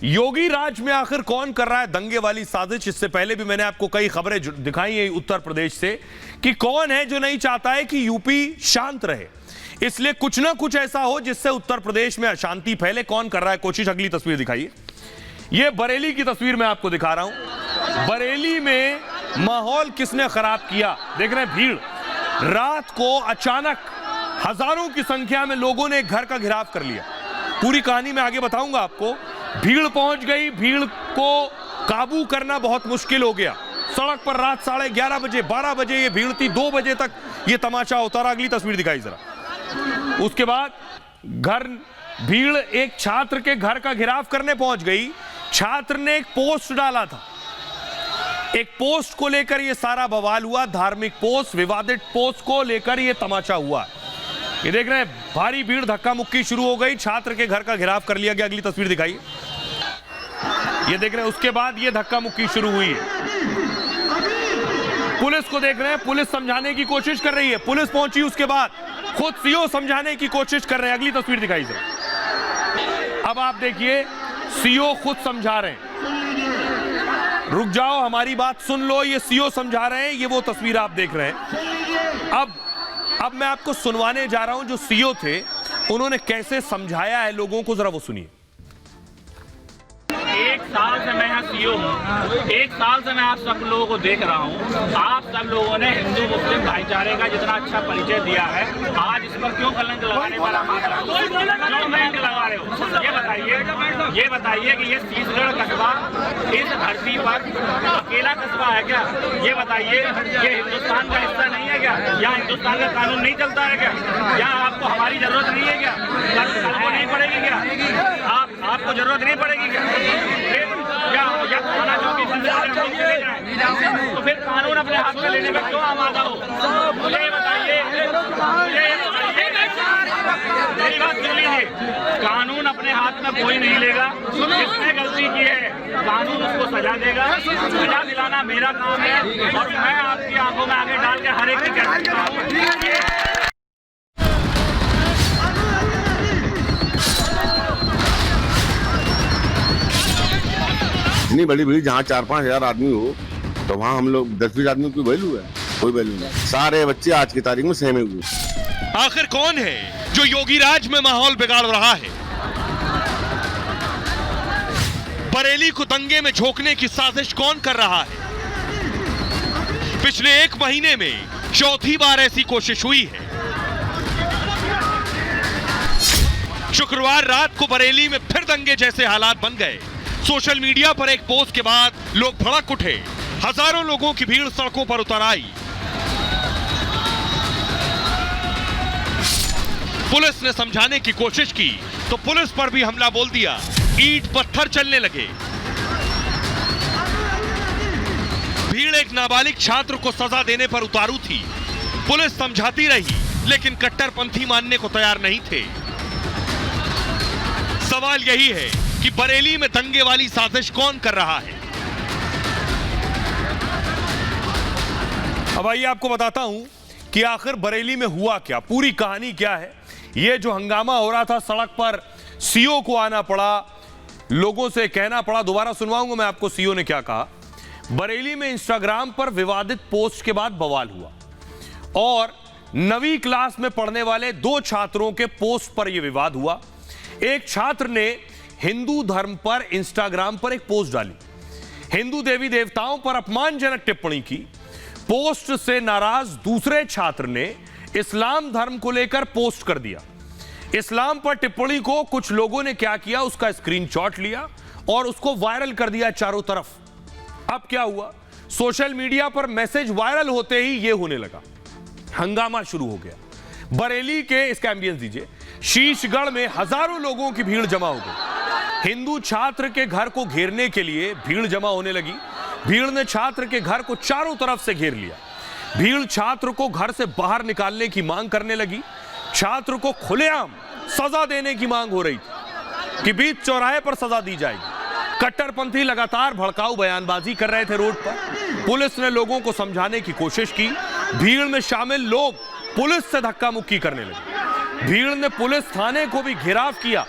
योगी राज में आखिर कौन कर रहा है दंगे वाली साजिश। इससे पहले भी मैंने आपको कई खबरें दिखाई है उत्तर प्रदेश से कि कौन है जो नहीं चाहता है कि यूपी शांत रहे, इसलिए कुछ ना कुछ ऐसा हो जिससे उत्तर प्रदेश में अशांति फैले। कौन कर रहा है कोशिश, अगली तस्वीर दिखाइए। यह बरेली की तस्वीर मैं आपको दिखा रहा हूं। बरेली में माहौल किसने खराब किया, देख रहे हैं भीड़। रात को अचानक हजारों की संख्या में लोगों ने एक घर का घेराव कर लिया। पूरी कहानी मैं आगे बताऊंगा आपको। भीड़ पहुंच गई, भीड़ को काबू करना बहुत मुश्किल हो गया। सड़क पर रात 11:30 बजे 12 बजे ये भीड़ थी, 2 बजे तक ये तमाशा होता रहा। अगली तस्वीर दिखाई जरा। उसके बाद भीड़ एक छात्र के घर का घेराव करने पहुंच गई। छात्र ने एक पोस्ट डाला था, एक पोस्ट को लेकर यह सारा बवाल हुआ। धार्मिक पोस्ट, विवादित पोस्ट को लेकर यह तमाशा हुआ। ये देख रहे हैं भारी भीड़, धक्का मुक्की शुरू हो गई, छात्र के घर का घेराव कर लिया गया। अगली तस्वीर दिखाइए। ये देख रहे हैं उसके बाद ये धक्का मुक्की शुरू हुई है। पुलिस को देख रहे हैं, पुलिस समझाने की कोशिश कर रही है। पुलिस पहुंची, उसके बाद खुद सीओ समझाने की कोशिश कर रहे हैं। अगली तस्वीर दिखाई जरा। अब आप देखिए सीओ खुद समझा रहे हैं। रुक जाओ, हमारी बात सुन लो, ये सीओ समझा रहे हैं। ये वो तस्वीर आप देख रहे हैं। अब मैं आपको सुनवाने जा रहा हूं जो सीओ थे, उन्होंने कैसे समझाया है लोगों को, जरा वो सुनिए। 1 साल से मैं यहाँ सीओ हूँ। 1 साल से मैं आप सब लोगों को देख रहा हूँ। आप सब लोगों ने हिंदू मुस्लिम भाईचारे का जितना अच्छा परिचय दिया है, आज इस पर क्यों कलंक लगाने वाला मांग रहा हूँ? क्यों कलंक लगा रहे हो? ये बताइए कि ये शीशगढ़ कस्बा इस धरती पर अकेला कस्बा है क्या? ये बताइए, ये हिंदुस्तान का हिस्सा नहीं है क्या? यहाँ हिंदुस्तान का कानून नहीं चलता है क्या? यहाँ आपको हमारी जरूरत नहीं है क्या? कल को नहीं पड़ेगी क्या? आपको जरूरत नहीं पड़ेगी क्या? या खाना जो भी तो फिर कानून अपने हाथ में लेने में क्यों आमादा हो? मुझे ये बताइए, मेरी बात सुन लीजिए। कानून अपने हाथ में कोई नहीं लेगा। जिसने गलती की है कानून उसको सजा देगा। सजा दिलाना मेरा काम है और मैं आपकी आंखों में आगे डाल के हर एक की कह सकता हूँ। इतनी बड़ी भीड़ जहाँ 4-5 हजार आदमी हो, तो वहाँ हम लोग 10-20 आदमी की वैल्यू है? कोई वैल्यू नहीं। सारे बच्चे आज की तारीख में सहमे हुए। आखिर कौन है जो योगी राज में माहौल बिगाड़ रहा है? बरेली को दंगे में झोंकने की साजिश कौन कर रहा है? पिछले 1 महीने में चौथी बार ऐसी कोशिश हुई है। शुक्रवार रात को बरेली में फिर दंगे जैसे हालात बन गए। सोशल मीडिया पर एक पोस्ट के बाद लोग भड़क उठे। हजारों लोगों की भीड़ सड़कों पर उतर आई। पुलिस ने समझाने की कोशिश की तो पुलिस पर भी हमला बोल दिया। ईंट पत्थर चलने लगे। भीड़ एक नाबालिग छात्र को सजा देने पर उतारू थी। पुलिस समझाती रही लेकिन कट्टरपंथी मानने को तैयार नहीं थे। सवाल यही है कि बरेली में दंगे वाली साजिश कौन कर रहा है? अब आइए आपको बताता हूं कि आखिर बरेली में हुआ क्या, पूरी कहानी क्या है। यह जो हंगामा हो रहा था, सड़क पर सीओ को आना पड़ा, लोगों से कहना पड़ा। दोबारा सुनवाऊंगा मैं आपको सीओ ने क्या कहा। बरेली में इंस्टाग्राम पर विवादित पोस्ट के बाद बवाल हुआ और 9वीं क्लास में पढ़ने वाले 2 छात्रों के पोस्ट पर यह विवाद हुआ। एक छात्र ने हिंदू धर्म पर इंस्टाग्राम पर एक पोस्ट डाली, हिंदू देवी देवताओं पर अपमानजनक टिप्पणी की। पोस्ट से नाराज दूसरे छात्र ने इस्लाम धर्म को लेकर पोस्ट कर दिया। इस्लाम पर टिप्पणी को कुछ लोगों ने क्या किया, उसका स्क्रीनशॉट लिया और उसको वायरल कर दिया चारों तरफ। अब क्या हुआ, सोशल मीडिया पर मैसेज वायरल होते ही यह होने लगा, हंगामा शुरू हो गया। बरेली के, इसका एम्बियंस दीजिए, शीशगढ़ में हजारों लोगों की भीड़ जमा हो गई। हिंदू छात्र के घर को घेरने के लिए भीड़ जमा होने लगी। भीड़ ने छात्र के घर को चारों तरफ से घेर लिया। भीड़ छात्र को घर से बाहर निकालने की मांग करने लगी। छात्र को खुलेआम सजा देने की मांग हो रही थी कि बीच चौराहे पर सजा दी जाएगी। कट्टरपंथी लगातार भड़काऊ बयानबाजी कर रहे थे रोड पर। पुलिस ने लोगों को समझाने की कोशिश की। भीड़ में शामिल लोग पुलिस से धक्का मुक्की करने लगे। भीड़ ने पुलिस थाने को भी घेराव किया।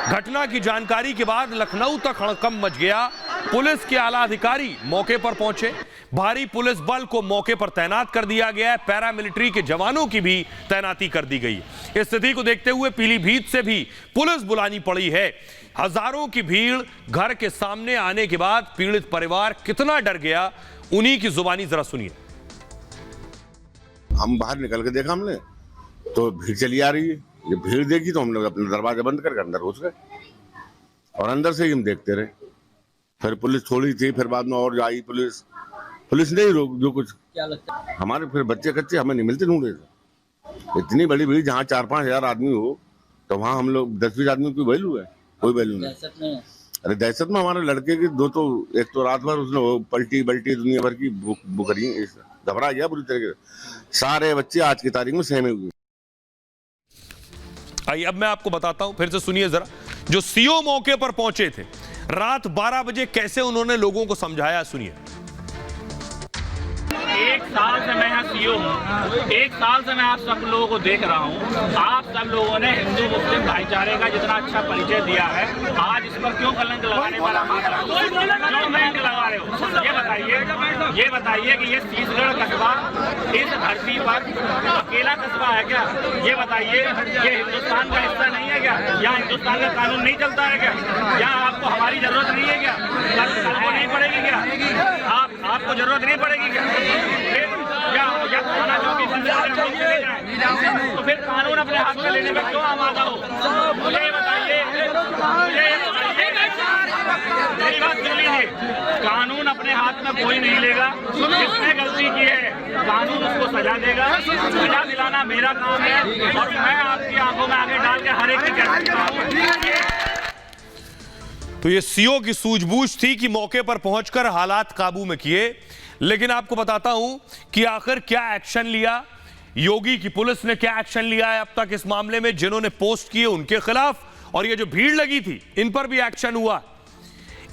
घटना की जानकारी के बाद लखनऊ तक हड़कंप मच गया। पुलिस के आला अधिकारी मौके पर पहुंचे, भारी पुलिस बल को मौके पर तैनात कर दिया गया है, पैरामिलिट्री के जवानों की भी तैनाती कर दी गई है। इस स्थिति को देखते हुए पीलीभीत से भी पुलिस बुलानी पड़ी है। हजारों की भीड़ घर के सामने आने के बाद पीड़ित परिवार कितना डर गया, उन्हीं की जुबानी जरा सुनिए। हम बाहर निकल के देखा हमने तो भीड़ चली आ रही है। ये भीड़ देखी तो हम लोग अपना दरवाजा बंद करके अंदर घुस गए और अंदर से ही हम देखते रहे। फिर पुलिस थोड़ी थी, फिर बाद में और आई पुलिस नहीं रोक जो कुछ। क्या लगता है हमारे फिर बच्चे कच्चे हमें नहीं मिलते ढूंढे थे। इतनी बड़ी भीड़ जहाँ 4-5 हजार आदमी हो तो वहाँ हम लोग 10-20 आदमी की वैल्यू है, कोई वैल्यू नहीं। अरे दहशत में हमारे लड़के की एक तो रात भर उसने पलटी बल्टी दुनिया भर की बुकरी, घबरा गया बुरी तरीके से। सारे बच्चे आज की तारीख में सहमे हुए। आइए अब मैं आपको बताता हूं, फिर से सुनिए जरा। जो सीओ मौके पर पहुंचे थे रात 12 बजे, कैसे उन्होंने लोगों को समझाया, सुनिए। एक साल से मैं यहाँ सीओ हूँ, एक साल से मैं आप सब लोगों को देख रहा हूँ। आप सब लोगों ने हिंदू मुस्लिम भाईचारे का जितना अच्छा परिचय दिया है, आज इस पर क्यों कलंक लगाने वाला मांग रहा हूँ? क्यों कलंक लगा रहे हो? ये बताइए कि ये शीशगढ़ कस्बा इस धरती पर अकेला कस्बा है क्या? ये बताइए, ये हिंदुस्तान का हिस्सा नहीं है क्या? यहाँ हिंदुस्तान का कानून नहीं चलता है क्या? यहाँ आपको हमारी जरूरत नहीं है क्या? कल को नहीं पड़ेगी क्या? आपको जरूरत नहीं पड़ेगी क्या? या खाना जो भी तो फिर कानून अपने हाथ में लेने में क्यों आमादा हो? मुझे ये बताइए, मेरी बात सुन लीजिए, कानून अपने हाथ में कोई नहीं लेगा। जिसने गलती की है कानून उसको सजा देगा। सजा दिलाना मेरा काम है और मैं आपकी आंखों में आगे डाल के हर एक की कहता। तो ये सीओ की सूझबूझ थी कि मौके पर पहुंचकर हालात काबू में किए। लेकिन आपको बताता हूं कि आखिर क्या एक्शन लिया योगी की पुलिस ने, क्या एक्शन लिया है अब तक इस मामले में। जिन्होंने पोस्ट किए उनके खिलाफ और ये जो भीड़ लगी थी इन पर भी एक्शन हुआ।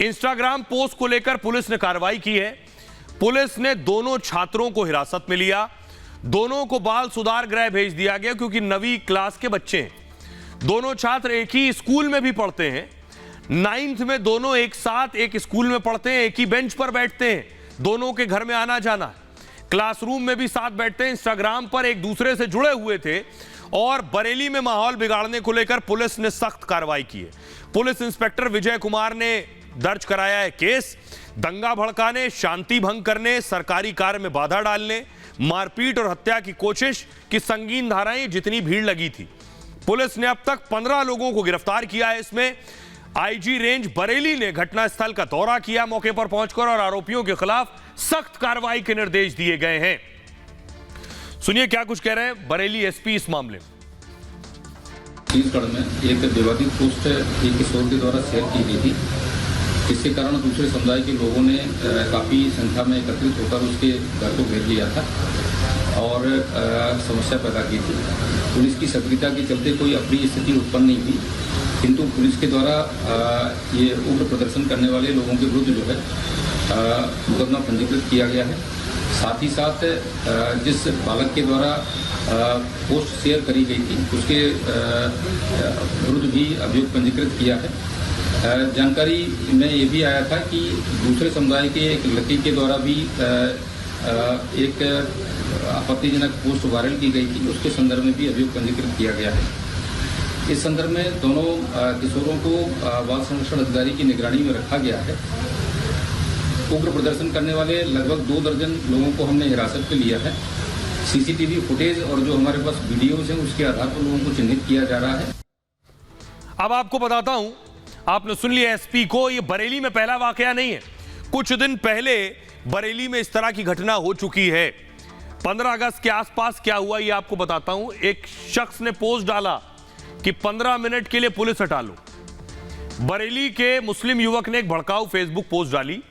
इंस्टाग्राम पोस्ट को लेकर पुलिस ने कार्रवाई की है। पुलिस ने दोनों छात्रों को हिरासत में लिया, दोनों को बाल सुधार गृह भेज दिया गया क्योंकि 9वीं क्लास के बच्चे हैं। दोनों छात्र एक ही स्कूल में भी पढ़ते हैं, 9th में दोनों एक साथ एक स्कूल में पढ़ते हैं, एक ही बेंच पर बैठते हैं, दोनों के घर में आना जाना, क्लासरूम में भी साथ बैठते हैं, इंस्टाग्राम पर एक दूसरे से जुड़े हुए थे। और बरेली में माहौल बिगाड़ने को लेकर पुलिस ने सख्त कार्रवाई की है। पुलिस इंस्पेक्टर विजय कुमार ने दर्ज कराया है केस। दंगा भड़काने, शांति भंग करने, सरकारी कार्य में बाधा डालने, मारपीट और हत्या की कोशिश की संगीन धाराएं जितनी भीड़ लगी थी। पुलिस ने अब तक 15 लोगों को गिरफ्तार किया है। इसमें आईजी रेंज बरेली ने घटनास्थल का दौरा किया मौके पर पहुंचकर और आरोपियों के खिलाफ सख्त कार्रवाई के निर्देश दिए गए हैं। सुनिए क्या कुछ कह रहे हैं बरेली एसपी इस मामले में। छत्तीसगढ़ में एक विवादित पोस्ट एक किशोर के द्वारा शेयर की गई थी, जिसके कारण दूसरे समुदाय के लोगों ने काफ़ी संख्या में एकत्रित होकर उसके घर को घेर लिया था और समस्या पैदा की थी। पुलिस की सक्रियता के चलते कोई अप्रिय स्थिति उत्पन्न नहीं हुई, किंतु पुलिस के द्वारा ये उग्र प्रदर्शन करने वाले लोगों के विरुद्ध जो है मुकदमा पंजीकृत किया गया है। साथ ही साथ जिस बालक के द्वारा पोस्ट शेयर करी गई थी उसके विरुद्ध भी अभियोग पंजीकृत किया है। जानकारी में ये भी आया था कि दूसरे समुदाय के एक लड़की के द्वारा भी एक आपत्तिजनक पोस्ट वायरल की गई थी, उसके संदर्भ में भी अभियोग पंजीकृत किया गया है। इस संदर्भ में दोनों किशोरों को बाल संरक्षण अधिकारी की निगरानी में रखा गया है। उग्र प्रदर्शन करने वाले लगभग 2 दर्जन लोगों को हमने हिरासत में लिया है। सीसीटीवी फुटेज और जो हमारे पास वीडियोज हैं उसके आधार पर लोगों को चिन्हित किया जा रहा है। अब आपको बताता हूं, आपने सुन लिया एसपी को, ये बरेली में पहला वाकया नहीं है। कुछ दिन पहले बरेली में इस तरह की घटना हो चुकी है। 15 अगस्त के आसपास क्या हुआ ये आपको बताता हूं। एक शख्स ने पोस्ट डाला कि 15 मिनट के लिए पुलिस हटा लो। बरेली के मुस्लिम युवक ने एक भड़काऊ फेसबुक पोस्ट डाली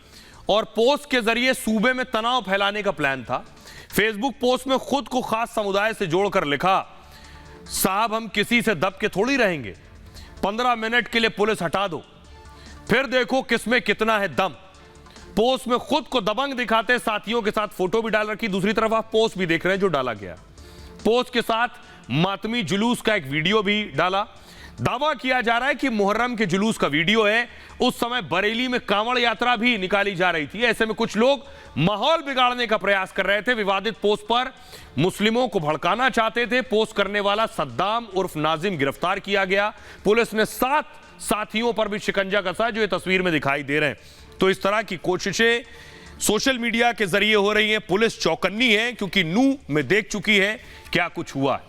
और पोस्ट के जरिए सूबे में तनाव फैलाने का प्लान था। फेसबुक पोस्ट में खुद को खास समुदाय से जोड़कर लिखा, साहब हम किसी से दब के थोड़ी रहेंगे, 15 मिनट के लिए पुलिस हटा दो, फिर देखो किसमें कितना है दम। पोस्ट में खुद को दबंग दिखाते साथियों के साथ फोटो भी डाल रखी। दूसरी तरफ आप पोस्ट भी देख रहे हैं जो डाला गया। पोस्ट के साथ मातमी जुलूस का एक वीडियो भी डाला दावा किया जा रहा है कि मुहर्रम के जुलूस का वीडियो है। उस समय बरेली में कांवड़ यात्रा भी निकाली जा रही थी। ऐसे में कुछ लोग माहौल बिगाड़ने का प्रयास कर रहे थे। विवादित पोस्ट पर मुस्लिमों को भड़काना चाहते थे। पोस्ट करने वाला सद्दाम उर्फ नाजिम गिरफ्तार किया गया। पुलिस ने 7 साथियों पर भी शिकंजा कसा, जो ये तस्वीर में दिखाई दे रहे हैं। तो इस तरह की कोशिशें सोशल मीडिया के जरिए हो रही हैं। पुलिस चौकन्नी है, क्योंकि नूह में देख चुकी है क्या कुछ हुआ।